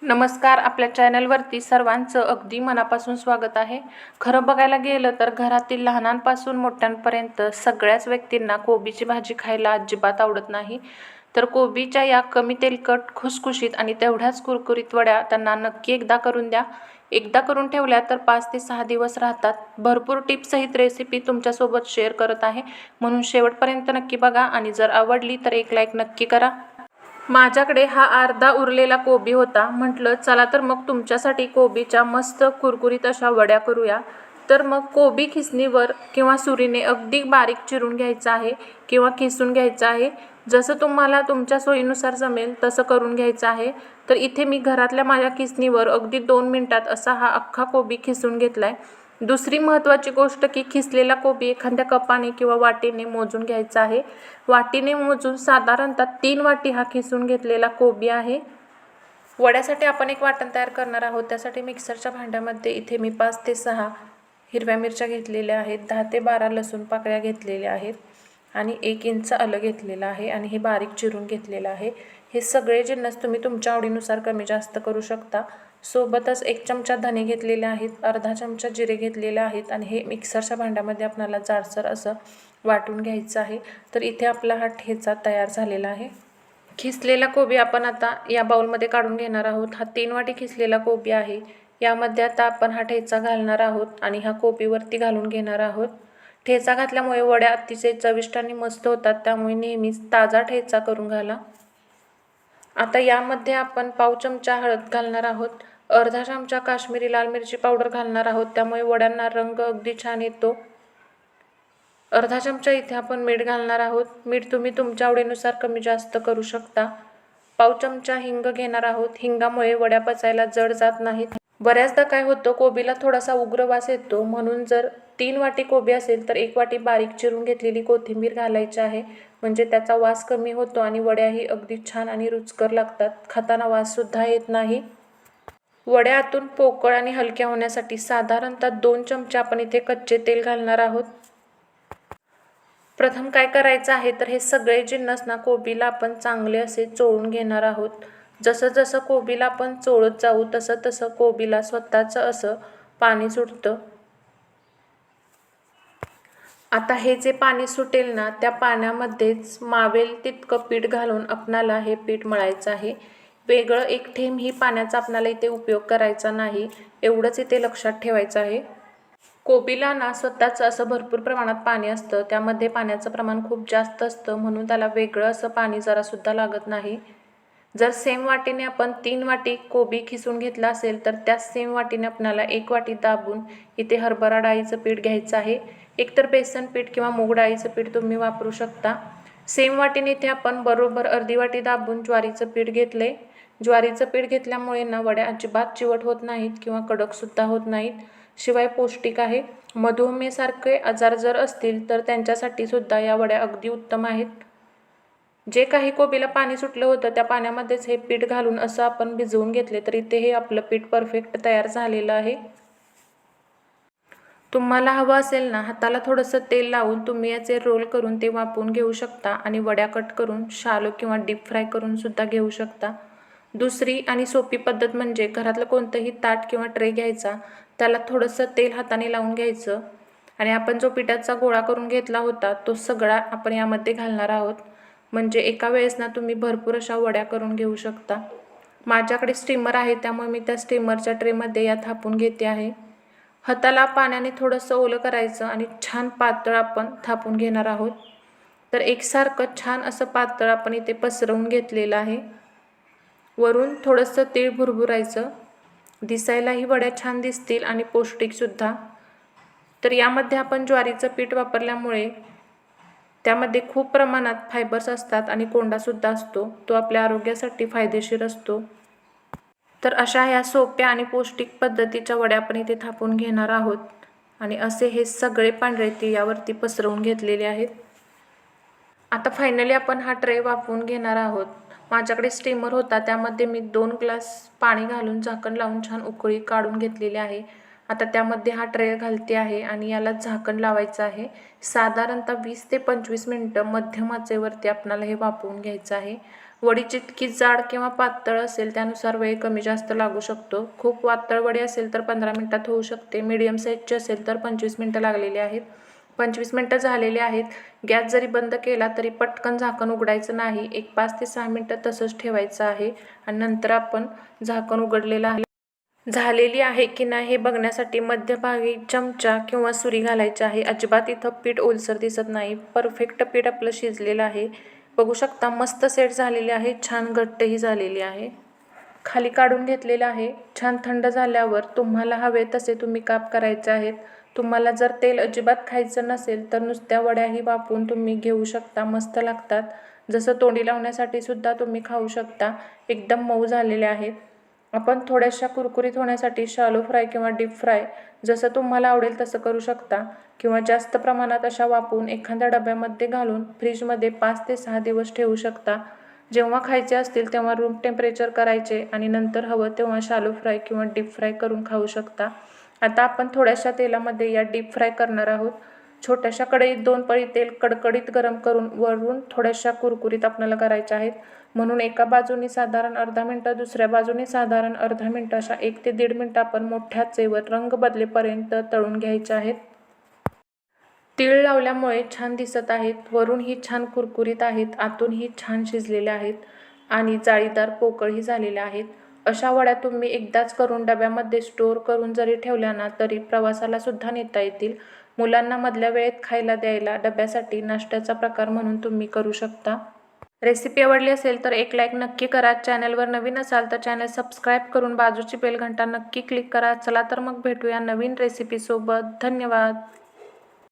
नमस्कार. आपल्या चॅनलवरती सर्वांचं अगदी मनापासून स्वागत आहे. खरं बघायला गेलं तर घरातील लहानांपासून मोठ्यांपर्यंत सगळ्याच व्यक्तींना कोबीची भाजी खायला अजिबात आवडत नाही. तर कोबीच्या या कमी तेलकट, खुसखुशीत आणि तेवढ्याच कुरकुरीत वड्या त्यांना नक्की एकदा करून द्या. एकदा करून ठेवल्या तर 5 ते 6 दिवस राहतात. भरपूर टिप्ससहित रेसिपी तुमच्यासोबत शेअर करत आहे, म्हणून शेवटपर्यंत नक्की बघा आणि जर आवडली तर एक लाईक नक्की करा. माझ्याकडे हा अर्धा उरलेला कोबी होता. म्हटलं चला तर मग तुमच्यासाठी कोबीच्या मस्त कुरकुरीत अशा वड्या करूया. तर मग कोबी खिसणीवर किंवा सुरीने अगदी बारीक चिरून घ्यायचं आहे किंवा खिसून घ्यायचं आहे. जसं तुम्हाला तुमच्या सोयीनुसार जमेल तसं करून घ्यायचं आहे. तर इथे मी घरातल्या माझ्या खिसणीवर अगदी 2 मिनिटात असा हा अख्खा कोबी खिसून घेतला आहे. दुसरी महत्त्वाची गोष्ट की खिसलेला कोबी एखाद्या कपाने किंवा वाटीने मोजून घ्यायचा आहे. वाटीने मोजून साधारणतः 3 वाटी हा खिसून घेतलेला कोबी आहे. वड्यासाठी आपण एक वाटण तयार करणार आहोत. त्यासाठी मिक्सरच्या भांड्यामध्ये इथे मी 5 ते 6 हिरव्या मिरच्या घेतलेल्या आहेत, 10 ते 12 लसूण पाकळ्या घेतलेल्या आहेत आणि 1 इंच आलं घेतलेलं आहे आणि हे बारीक चिरून घेतलेलं आहे. हे सगळे जिन्नस तुम्ही तुमच्या आवडीनुसार कमी जास्त करू शकता. सोबतच 1 चमचा धने घेतलेले आहेत, अर्धा चमचा जिरे घेतलेले आहेत आणि हे मिक्सरच्या भांड्यामध्ये आपल्याला जाडसर असं वाटून घ्यायचं आहे. तर इथे आपला हा ठेचा तयार झालेला आहे. खिसलेला कोबी आपण आता या बाउलमध्ये काढून घेणार आहोत. हा 3 वाटी खिसलेला कोबी आहे. यामध्ये आता आपण हा ठेचा घालणार आहोत आणि हा कोबीवरती घालून घेणार आहोत. ठेचा घातल्यामुळे वड्या अतिशय चविष्ट आणि मस्त होतात, त्यामुळे नेहमीच ताजा ठेचा करून घाला. आता यामध्ये आपण पाव चमचा हळद घालणार आहोत, अर्धा चमचा काश्मीरी लाल मिरची पावडर घालणार आहोत, त्यामुळे वड्यांना रंग अगदी छान येतो. अर्धा चमचा इथे आपण मीठ घालणार आहोत. मीठ तुम्ही तुमच्या आवडीनुसार कमी जास्त करू शकता. पाव चमचा हिंग घेणार आहोत. हिंगामुळे वड्या पचायला जड जात नाहीत. बऱ्याचदा काय होतं, कोबीला थोडासा उग्र वास येतो, म्हणून जर 3 वाटी कोबी असेल तर 1 वाटी बारीक चिरून घेतलेली कोथिंबीर घालायची आहे, म्हणजे त्याचा वास कमी होतो आणि वड्याही अगदी छान आणि रुचकर लागतात. खाताना वाससुद्धा येत नाही. वड्या आतून पोकळ आणि हलक्या होण्यासाठी साधारणतः 2 चमचे आपण इथे कच्चे तेल घालणार आहोत. प्रथम काय करायचं आहे तर हे सगळे जिन्नस ना कोबीला आपण चांगले असे चोळून घेणार आहोत. जसं जसं कोबीला आपण चोळत जाऊ तसं तसं कोबीला स्वतःचं असं पाणी सुटतं. आता हे जे पाणी सुटेल ना, त्या पाण्यामध्येच मावेल तितकं पीठ घालून आपणाला हे पीठ मळायचं आहे. वेगळं एक थेंबही पाण्याचा आपणाला इथे उपयोग करायचा नाही, एवढंच इथे लक्षात ठेवायचं आहे. कोबीला ना स्वतःच असं भरपूर प्रमाणात पाणी असतं, त्यामध्ये पाण्याचं प्रमाण खूप जास्त असतं, म्हणून त्याला वेगळं असं पाणी जरासुद्धा लागत नाही. जर सेम वाटीने आपण 3 वाटी कोबी खिसून घेतला असेल तर त्याच सेम वाटीने आपल्याला 1 वाटी दाबून इथे हरभरा डाळीचं पीठ घ्यायचं आहे. एकतर बेसन पीठ किंवा मूग डाळीचं पीठ तुम्ही वापरू शकता. सेम वाटीने इथे आपण बरोबर अर्धी वाटी दाबून ज्वारीचं पीठ घेतले. ज्वारीचं पीठ घेतल्यामुळे ना वड्या अजिबात चिवट होत नाहीत किंवा कडकसुद्धा होत नाहीत, शिवाय पौष्टिक आहे. मधुमेहासारखे आजार जर असतील तर त्यांच्यासाठी सुद्धा या वड्या अगदी उत्तम आहेत. जे काही कोबीला पाणी सुटलं होतं त्या पाण्यामध्येच हे पीठ घालून असं आपण भिजवून घेतले तर इथे हे आपलं पीठ परफेक्ट तयार झालेलं आहे. तुम्हाला हवं असेल ना, हाताला थोडंसं तेल लावून तुम्ही याचे रोल करून ते वाफवून घेऊ शकता आणि वड्या कट करून शालो किंवा डीप फ्राय करून सुद्धा घेऊ शकता. दुसरी आणि सोपी पद्धत म्हणजे घरातलं कोणतंही ताट किंवा ट्रे घ्यायचा, त्याला थोडंसं तेल हाताने लावून घ्यायचं आणि आपण जो पिठाचा गोळा करून घेतला होता तो सगळा आपण यामध्ये घालणार आहोत. म्हणजे एका वेळेस ना तुम्ही भरपूर अशा वड्या करून घेऊ शकता. माझ्याकडे स्टीमर आहे, त्यामुळे मी त्या स्टीमरच्या ट्रेमध्ये या थापून घेते आहे. हाताला पाण्याने थोडंसं ओलं करायचं आणि छान पातळ आपण थापून घेणार आहोत. तर एकसारखं छान असं पातळ आपण इथे पसरवून घेतलेलं आहे. वरून थोडंसं तीळ भुरभुरायचं, दिसायलाही वड्या छान दिसतील आणि पौष्टिकसुद्धा. तर यामध्ये आपण ज्वारीचं पीठ वापरल्यामुळे त्यामध्ये खूप प्रमाणात फायबर्स असतात आणि कोंडासुद्धा असतो, तो आपल्या आरोग्यासाठी फायदेशीर असतो. तर अशा ह्या सोप्या आणि पौष्टिक पद्धतीच्या वड्या आपण इथे थापून घेणार आहोत आणि असे हे सगळे पांढरे तीळ यावरती पसरवून घेतलेले आहेत. आता फायनली आपण हा ट्रे वाफवून घेणार आहोत. माझ्याकडे स्टीमर होता, त्यामध्ये मी 2 ग्लास पाणी घालून झाकण लावून छान उकळी काढून घेतलेली आहे. आता त्यामध्ये हा ट्रे घालते आहे आणि याला झाकण लावायचं आहे. साधारणतः 20 ते 25 मिनिटं मध्यम आचेवरती आपल्याला हे वाफवून घ्यायचं आहे. वडी जितकी जाड किंवा पातळ असेल त्यानुसार वेळ कमी जास्त लागू शकतो. खूप पातळ वडी असेल तर 15 मिनिटात होऊ शकते. मीडियम साईजची असेल तर 25 मिनिटं लागलेली आहेत. 25 मिनिटं झालेली आहेत. गॅस जरी बंद केला तरी पटकन झाकण उघडायचं नाही. एक 5 ते 6 मिनिटं तसंच ठेवायचं आहे आणि नंतर आपण झाकण उघडलेलं आहे. झालेली आहे की नाही हे बघण्यासाठी मध्यभागी चमचा किंवा सुरी घालायची आहे. अजिबात इथं पीठ ओलसर दिसत नाही. परफेक्ट पीठ आपलं शिजलेलं आहे. बघू शकता मस्त सेट झालेली आहे. छान घट्टही झालेली आहे. खाली काढून घेतलेलं आहे. छान थंड झाल्यावर तुम्हाला हवे तसे तुम्ही काप करायचे आहेत. तुम्हाला जर तेल अजिबात खायचं नसेल तर नुसत्या वड्याही वाफवून तुम्ही घेऊ शकता. मस्त लागतात. जसं तोंडी लावण्यासाठी सुद्धा तुम्ही खाऊ शकता. एकदम मऊ झालेले आहेत. आपण थोड्याशा कुरकुरीत होण्यासाठी शालो फ्राय किंवा डीप फ्राय जसं तुम्हाला आवडेल तसं करू शकता किंवा जास्त प्रमाणात अशा वाफवून एखाद्या डब्यामध्ये घालून फ्रीजमध्ये 5 ते 6 दिवस ठेवू शकता. जेव्हा खायचे असतील तेव्हा रूम टेम्परेचर करायचे आणि नंतर हवं तेव्हा शालो फ्राय किंवा डीप फ्राय करून खाऊ शकता. आता आपण थोड्याशा तेलामध्ये या डीप फ्राय करणार आहोत. छोट्याशा कढईत 2 पळी तेल कडकडीत गरम करून वरून थोड्याशा कुरकुरीत आपल्याला करायच्या आहेत. म्हणून एका बाजूने साधारण अर्धा मिनटं, दुसऱ्या बाजूने साधारण अर्धा मिनटं अशा 1 ते 1.5 मिनटं आपण मोठ्या आचेवर रंग बदलेपर्यंत तळून घ्यायचे आहेत. तीळ लावल्यामुळे छान दिसत आहेत. वरूनही छान कुरकुरीत आहेत. आतूनही छान शिजलेले आहेत आणि जाळीदार पोकळही झालेले आहेत. अशा वड्या तुम्ही एकदाच करून डब्यामध्ये स्टोअर करून जरी ठेवल्या ना तरी प्रवासाला सुद्धा नेता येतील. मुलांना मधल्या वेळेत खायला द्यायला डब्यासाठी नाश्त्याचा प्रकार म्हणून तुम्ही करू शकता. रेसिपी आवडली असेल तर एक लाईक नक्की करा. चॅनलवर नवीन असाल तर चॅनल सबस्क्राईब करून बाजूची बेल घंटा नक्की क्लिक करा. चला तर मग भेटूया नवीन रेसिपीसोबत. धन्यवाद.